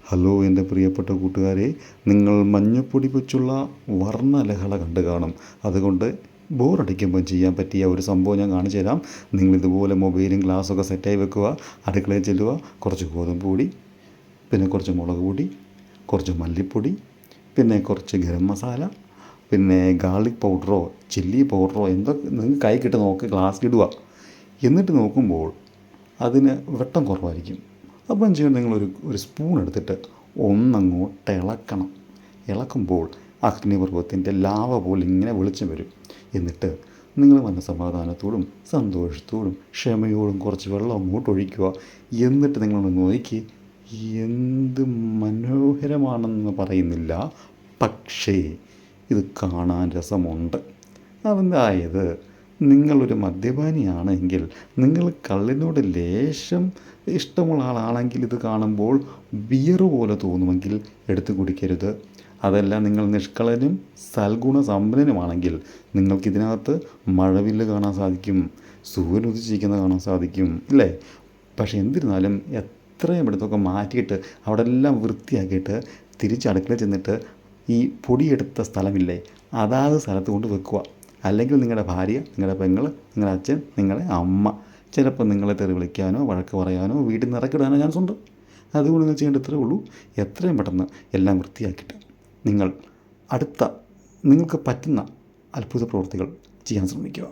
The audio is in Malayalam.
ഹലോ എൻ്റെ പ്രിയപ്പെട്ട കൂട്ടുകാരെ, നിങ്ങൾ മഞ്ഞപ്പൊടി വെച്ചുള്ള വർണ്ണലഹള കണ്ടു കാണും. അതുകൊണ്ട് ബോറടിക്കുമ്പം ചെയ്യാൻ പറ്റിയ ഒരു സംഭവം ഞാൻ കാണിച്ചു തരാം. നിങ്ങളിതുപോലെ മൊബൈലും ഗ്ലാസ്സൊക്കെ സെറ്റായി വെക്കുക, അടുക്കളയിൽ ചെല്ലുക, കുറച്ച് ഗോതമ്പ് പൊടി, പിന്നെ കുറച്ച് മുളക് പൊടി, കുറച്ച് മല്ലിപ്പൊടി, പിന്നെ കുറച്ച് ഗരം മസാല, പിന്നെ ഗാർലിക് പൗഡറോ ചില്ലി പൗഡറോ എന്തൊക്കെ നിങ്ങൾക്ക് കൈ കിട്ടുന്ന നോക്കി ഗ്ലാസ്സിലിടുക. എന്നിട്ട് നോക്കുമ്പോൾ അതിന് വെട്ടം കുറവായിരിക്കും. അപ്പം ചെയ്യാൻ നിങ്ങളൊരു സ്പൂൺ എടുത്തിട്ട് ഒന്നങ്ങോട്ട് ഇളക്കണം. ഇളക്കുമ്പോൾ അഗ്നിപർവ്വതത്തിൻ്റെ ലാവ പോലെ ഇങ്ങനെ വെളിച്ചം വരും. എന്നിട്ട് നിങ്ങൾ മനസ്സമാധാനത്തോടും സന്തോഷത്തോടും ക്ഷമയോടും കുറച്ച് വെള്ളം അങ്ങോട്ട് ഒഴിക്കുക. എന്നിട്ട് നിങ്ങളൊന്ന് നോക്കി, എന്ത് മനോഹരമാണെന്ന് പറയുന്നില്ല, പക്ഷേ ഇത് കാണാൻ രസമുണ്ട്. അതായത് നിങ്ങളൊരു മദ്യപാനിയാണെങ്കിൽ, നിങ്ങൾ കള്ളിനോട് ലേശം ഇഷ്ടമുള്ള ആളാണെങ്കിൽ ഇത് കാണുമ്പോൾ ബിയർ പോലെ തോന്നുമെങ്കിൽ എടുത്ത് കുടിക്കരുത്. അതല്ല, നിങ്ങൾ നിഷ്കളനും സൽഗുണ സമ്പന്നനുമാണെങ്കിൽ നിങ്ങൾക്കിതിനകത്ത് മഴവില്ല് കാണാൻ സാധിക്കും, സൂര്യൻ ഉദിച്ചിരിക്കുന്നത് കാണാൻ സാധിക്കും, അല്ലേ? പക്ഷേ എന്നിരുന്നാലും എത്രയും ഇടത്തൊക്കെ മാറ്റിയിട്ട് അവിടെ എല്ലാം വൃത്തിയാക്കിയിട്ട് തിരിച്ച് അടുക്കളയിൽ ചെന്നിട്ട് ഈ പൊടിയെടുത്ത സ്ഥലമില്ലേ, അതാത് സ്ഥലത്ത് കൊണ്ട് വെക്കുക. അല്ലെങ്കിൽ നിങ്ങളുടെ ഭാര്യ, നിങ്ങളുടെ പെങ്ങൾ, നിങ്ങളുടെ അച്ഛൻ, നിങ്ങളുടെ അമ്മ ചിലപ്പോൾ നിങ്ങളെ തെറി വിളിക്കാനോ വഴക്ക് പറയാനോ വീട്ടിൽ നിന്ന് ഇറക്കിടാനോ ചാൻസ് ഉണ്ട്. അതുകൊണ്ട് നിങ്ങൾ ചെയ്യേണ്ടത് ഇത്രയേ ഉള്ളൂ. എത്രയും പെട്ടെന്ന് എല്ലാം വൃത്തിയാക്കിയിട്ട് നിങ്ങൾ നിങ്ങൾക്ക് പറ്റുന്ന അത്ഭുത പ്രവൃത്തികൾ ചെയ്യാൻ ശ്രമിക്കുക.